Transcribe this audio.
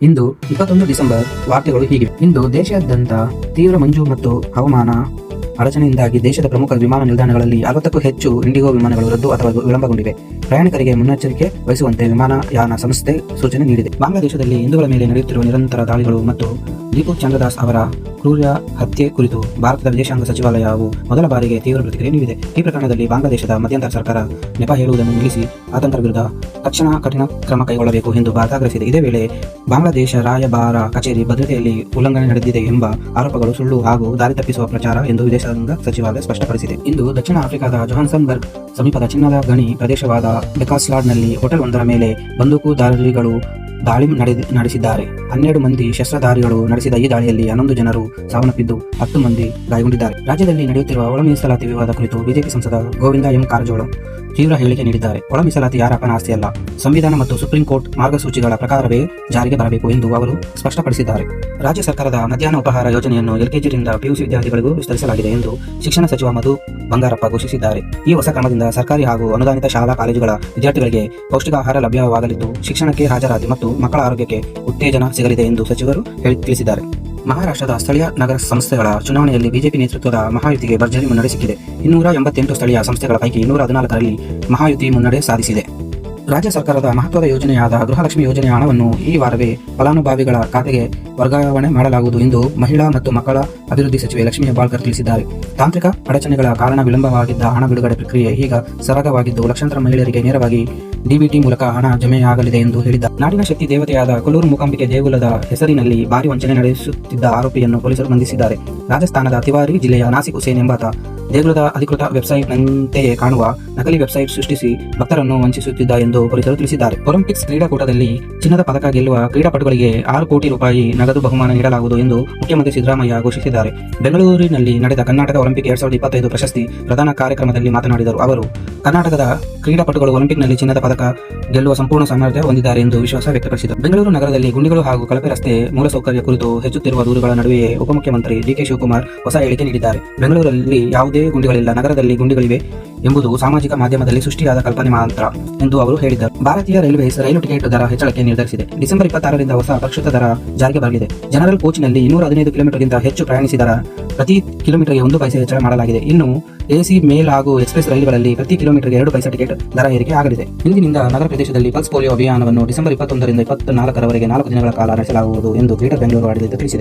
ಇಂದು 21 December. ವಾರ್ತೆಗಳು ಹೀಗಿವೆ. ಇಂದು ದೇಶಾದ್ಯಂತ ತೀವ್ರ ಮಂಜು ಮತ್ತು ಹವಾಮಾನ ಅಡಚಣೆಯಿಂದಾಗಿ ದೇಶದ ಪ್ರಮುಖ ವಿಮಾನ ನಿಲ್ದಾಣಗಳಲ್ಲಿ 60ಕ್ಕೂ ಹೆಚ್ಚು ಇಂಡಿಗೋ ವಿಮಾನಗಳು ರದ್ದು ಅಥವಾ ವಿಳಂಬಗೊಂಡಿವೆ. ಪ್ರಯಾಣಿಕರಿಗೆ ಮುನ್ನೆಚ್ಚರಿಕೆ ವಹಿಸುವಂತೆ ವಿಮಾನಯಾನ ಸಂಸ್ಥೆ ಸೂಚನೆ ನೀಡಿದೆ. ಬಾಂಗ್ಲಾದೇಶದಲ್ಲಿ ಹಿಂದೂಗಳ ಮೇಲೆ ನಡೆಯುತ್ತಿರುವ ನಿರಂತರ ದಾಳಿಗಳು ಮತ್ತು ದೀಪು ಚಂದ್ರದಾಸ್ ಅವರ ಕ್ರೂರ ಹತ್ಯೆ ಕುರಿತು ಭಾರತದ ವಿದೇಶಾಂಗ ಸಚಿವಾಲಯವು ಮೊದಲ ಬಾರಿಗೆ ತೀವ್ರ ಪ್ರತಿಕ್ರಿಯೆ ನೀಡಿದೆ. ಈ ಪ್ರಕರಣದಲ್ಲಿ ಬಾಂಗ್ಲಾದೇಶದ ಮಧ್ಯಂತರ ಸರ್ಕಾರ ನೆಪ ಹೇಳುವುದನ್ನು ನಿಲ್ಲಿಸಿ ಆತಂಕರ ವಿರುದ್ಧ ತಕ್ಷಣ ಕಠಿಣ ಕ್ರಮ ಕೈಗೊಳ್ಳಬೇಕು ಎಂದು ಭಾರತ ಆಗ್ರಹಿಸಿದೆ. ಇದೇ ವೇಳೆ ಬಾಂಗ್ಲಾದೇಶ ರಾಯಭಾರ ಕಚೇರಿ ಭದ್ರತೆಯಲ್ಲಿ ಉಲ್ಲಂಘನೆ ನಡೆದಿದೆ ಎಂಬ ಆರೋಪಗಳು ಸುಳ್ಳು ಹಾಗೂ ದಾರಿ ತಪ್ಪಿಸುವ ಪ್ರಚಾರ ಎಂದು ವಿದೇಶಾಂಗ ಸಚಿವಾಲಯ ಸ್ಪಷ್ಟಪಡಿಸಿದೆ. ಇಂದು ದಕ್ಷಿಣ ಆಫ್ರಿಕಾದ ಜೊಹಾನ್ಸ್ಬರ್ಗ್ ಸಮೀಪದ ಚಿನ್ನದ ಗಣಿ ಪ್ರದೇಶವಾದ ಬೆಕಾಸ್ಲಾಡ್ನಲ್ಲಿ ಹೋಟೆಲ್ ಒಂದರ ಮೇಲೆ ಬಂದೂಕುಧಾರಿಗಳು ದಾಳಿ ನಡೆಸಿದ್ದಾರೆ. 12 ಮಂದಿ ಶಸ್ತ್ರಧಾರಿಗಳು ನಡೆಸಿದ ಈ ದಾಳಿಯಲ್ಲಿ 11 ಜನರು ಸಾವನ್ನಪ್ಪಿದ್ದು 10 ಮಂದಿ ಗಾಯಗೊಂಡಿದ್ದಾರೆ. ರಾಜ್ಯದಲ್ಲಿ ನಡೆಯುತ್ತಿರುವ ಒಳ ಮೀಸಲಾತಿ ವಿವಾದ ಕುರಿತು ಬಿಜೆಪಿ ಸಂಸದ ಗೋವಿಂದ ಎಂ ಕಾರಜೋಳ ತೀವ್ರ ಹೇಳಿಕೆ ನೀಡಿದ್ದಾರೆ. ಒಳ ಮೀಸಲಾತಿ ಯಾರ ಅಪ್ಪನ ಆಸ್ತಿಯಲ್ಲ, ಸಂವಿಧಾನ ಮತ್ತು ಸುಪ್ರೀಂ ಕೋರ್ಟ್ ಮಾರ್ಗಸೂಚಿಗಳ ಪ್ರಕಾರವೇ ಜಾರಿಗೆ ಬರಬೇಕು ಎಂದು ಅವರು ಸ್ಪಷ್ಟಪಡಿಸಿದ್ದಾರೆ. ರಾಜ್ಯ ಸರ್ಕಾರದ ಮಧ್ಯಾಹ್ನ ಉಪಹಾರ ಯೋಜನೆಯನ್ನು ಎಲ್ಕೆಜಿಯಿಂದ ಪಿಯುಸಿ ವಿದ್ಯಾರ್ಥಿಗಳಿಗೂ ವಿಸ್ತರಿಸಲಾಗಿದೆ ಎಂದು ಶಿಕ್ಷಣ ಸಚಿವ ಮಧು ಬಂಗಾರಪ್ಪ ಘೋಷಿಸಿದ್ದಾರೆ. ಈ ಹೊಸ ಕ್ರಮದಿಂದ ಸರ್ಕಾರಿ ಹಾಗೂ ಅನುದಾನಿತ ಶಾಲಾ ಕಾಲೇಜುಗಳ ವಿದ್ಯಾರ್ಥಿಗಳಿಗೆ ಪೌಷ್ಟಿಕಾಹಾರ ಲಭ್ಯವಾಗಲಿದ್ದು ಶಿಕ್ಷಣಕ್ಕೆ ಹಾಜರಾತಿ ಮತ್ತು ಮಕ್ಕಳ ಆರೋಗ್ಯಕ್ಕೆ ಉತ್ತೇಜನ ಸಿಗಲಿದೆ ಎಂದು ಸಚಿವರು ತಿಳಿಸಿದ್ದಾರೆ. ಮಹಾರಾಷ್ಟ್ರದ ಸ್ಥಳೀಯ ನಗರ ಸಂಸ್ಥೆಗಳ ಚುನಾವಣೆಯಲ್ಲಿ ಬಿಜೆಪಿ ನೇತೃತ್ವದ ಮಹಾಯುತಿಗೆ ಭರ್ಜರಿ ಮುನ್ನಡೆ ಸಿಕ್ಕಿದೆ. 288 ಸ್ಥಳೀಯ ಸಂಸ್ಥೆಗಳ ಪೈಕಿ 214ರಲ್ಲಿ ಮಹಾಯುತಿ ಮುನ್ನಡೆ ಸಾಧಿಸಿದೆ. ರಾಜ್ಯ ಸರ್ಕಾರದ ಮಹತ್ವದ ಯೋಜನೆಯಾದ ಗೃಹಲಕ್ಷ್ಮಿ ಯೋಜನೆಯ ಹಣವನ್ನು ಈ ವಾರವೇ ಫಲಾನುಭವಿಗಳ ಖಾತೆಗೆ ವರ್ಗಾವಣೆ ಮಾಡಲಾಗುವುದು ಎಂದು ಮಹಿಳಾ ಮತ್ತು ಮಕ್ಕಳ ಅಭಿವೃದ್ಧಿ ಸಚಿವೆ ಲಕ್ಷ್ಮೀ ಹೆಬ್ಬಾಳ್ಕರ್ ತಿಳಿಸಿದ್ದಾರೆ. ತಾಂತ್ರಿಕ ಅಡಚಣೆಗಳ ಕಾರಣ ವಿಳಂಬವಾಗಿದ್ದ ಹಣ ಬಿಡುಗಡೆ ಪ್ರಕ್ರಿಯೆ ಈಗ ಸರಾಗವಾಗಿದ್ದು ಲಕ್ಷಾಂತರ ಮಹಿಳೆಯರಿಗೆ ನೇರವಾಗಿ ಡಿಬಿಟಿ ಮೂಲಕ ಹಣ ಜಮೆಯಾಗಲಿದೆ ಎಂದು ಹೇಳಿದ್ದಾರೆ. ನಾಡಿನ ಶಕ್ತಿ ದೇವತೆಯಾದ ಕೊಲ್ಲೂರು ಮೂಕಾಂಬಿಕೆ ದೇಗುಲದ ಹೆಸರಿನಲ್ಲಿ ಭಾರಿ ವಂಚನೆ ನಡೆಸುತ್ತಿದ್ದ ಆರೋಪಿಯನ್ನು ಪೊಲೀಸರು ಬಂಧಿಸಿದ್ದಾರೆ. ರಾಜಸ್ಥಾನದ ತಿವಾರಿ ಜಿಲ್ಲೆಯ ನಾಸಿಕ್ ಹುಸೇನ್ ಎಂಬಾತ ದೇಗುಲದ ಅಧಿಕೃತ ವೆಬ್ಸೈಟ್ನಂತೆಯೇ ಕಾಣುವ ನಕಲಿ ವೆಬ್ಸೈಟ್ ಸೃಷ್ಟಿಸಿ ಭಕ್ತರನ್ನು ವಂಚಿಸುತ್ತಿದ್ದ ಎಂದು ಪೊಲೀಸರು ತಿಳಿಸಿದ್ದಾರೆ. ಒಲಿಂಪಿಕ್ಸ್ ಕ್ರೀಡಾಕೂಟದಲ್ಲಿ ಚಿನ್ನದ ಪದಕ ಗೆಲ್ಲುವ ಕ್ರೀಡಾಪಟುಗಳಿಗೆ 6 ಕೋಟಿ ರೂಪಾಯಿ ನಗದು ಬಹುಮಾನ ನೀಡಲಾಗುವುದು ಎಂದು ಮುಖ್ಯಮಂತ್ರಿ ಸಿದ್ದರಾಮಯ್ಯ ಘೋಷಿಸಿದ್ದಾರೆ. ಬೆಂಗಳೂರಿನಲ್ಲಿ ನಡೆದ ಕರ್ನಾಟಕ ಒಲಿಂಪಿಕ್ 2025 ಪ್ರಶಸ್ತಿ ಪ್ರದಾನ ಕಾರ್ಯಕ್ರಮದಲ್ಲಿ ಮಾತನಾಡಿದರು ಅವರು. ಕರ್ನಾಟಕದ ಕ್ರೀಡಾಪಟುಗಳು ಒಲಿಂಪಿಕ್ನಲ್ಲಿ ಚಿನ್ನದ ಪದಕ ಗೆಲ್ಲುವ ಸಂಪೂರ್ಣ ಸಾಮರ್ಥ್ಯ ಹೊಂದಿದ್ದಾರೆ ಎಂದು ವಿಶ್ವಾಸ ವ್ಯಕ್ತಪಡಿಸಿದರು. ಬೆಂಗಳೂರು ನಗರದಲ್ಲಿ ಗುಂಡಿಗಳು ಹಾಗೂ ಕಳಪೆ ರಸ್ತೆ ಮೂಲಸೌಕರ್ಯ ಕುರಿತು ಹೆಚ್ಚುತ್ತಿರುವ ದೂರುಗಳ ನಡುವೆಯೇ ಉಪಮುಖ್ಯಮಂತ್ರಿ ಡಿಕೆ ಶಿವಕುಮಾರ್ ಹೊಸ ಹೇಳಿಕೆ ನೀಡಿದ್ದಾರೆ. ಬೆಂಗಳೂರಲ್ಲಿ ಯಾವುದೇ ಗುಂಡಿಗಳಿಲ್ಲ, ನಗರದಲ್ಲಿ ಗುಂಡಿಗಳಿವೆ ಎಂಬುದು ಸಾಮಾಜಿಕ ಮಾಧ್ಯಮದಲ್ಲಿ ಸೃಷ್ಟಿಯಾದ ಕಲ್ಪನೆ ಮಾತ್ರ ಎಂದು ಅವರು ಹೇಳಿದರು. ಭಾರತೀಯ ರೈಲ್ವೇಸ್ ರೈಲು ಟಿಕೆಟ್ ದರ ಹೆಚ್ಚಳಕ್ಕೆ ನಿರ್ಧರಿಸಿದೆ. ಡಿಸೆಂಬರ್ 26ರಿಂದ ಹೊಸ ಪರಿಷ್ಕೃತ ದರ ಜಾರಿಗೆ ಬರಲಿದೆ. ಜನರಲ್ ಕೋಚ್ನಲ್ಲಿ 215 ಕಿಲೋಮೀಟರ್ಗಿಂತ ಹೆಚ್ಚು ಪ್ರಯಾಣಿಸಿದರ ಪ್ರತಿ ಕಿಲೋಮೀಟರ್ಗೆ 1 ಪೈಸೆ ಹೆಚ್ಚಳ ಮಾಡಲಾಗಿದೆ. ಇನ್ನು ಎಸಿ ಮೇಲ್ ಹಾಗೂ ಎಕ್ಸ್ಪ್ರೆಸ್ ರೈಲುಗಳಲ್ಲಿ ಪ್ರತಿ ಕಿಲೋಮೀಟರ್ಗೆ 2 ಪೈಸೆ ಟಿಕೆಟ್ ದರ ಏರಿಕೆ ಆಗಲಿದೆ. ಇಂದಿನಿಂದ ನಗರ ಪ್ರದೇಶದಲ್ಲಿ ಪಲ್ಸ್ ಪೋಲಿಯೋ ಅಭಿಯಾನವನ್ನು ಡಿಸೆಂಬರ್ 21ರಿಂದ 24ರವರೆಗೆ 4 ದಿನಗಳ ಕಾಲ ನಡೆಸಲಾಗುವುದು ಎಂದು ಗ್ರೇಟರ್ ಬೆಂಗಳೂರು ಆಡಳಿತ ತಿಳಿಸಿದೆ.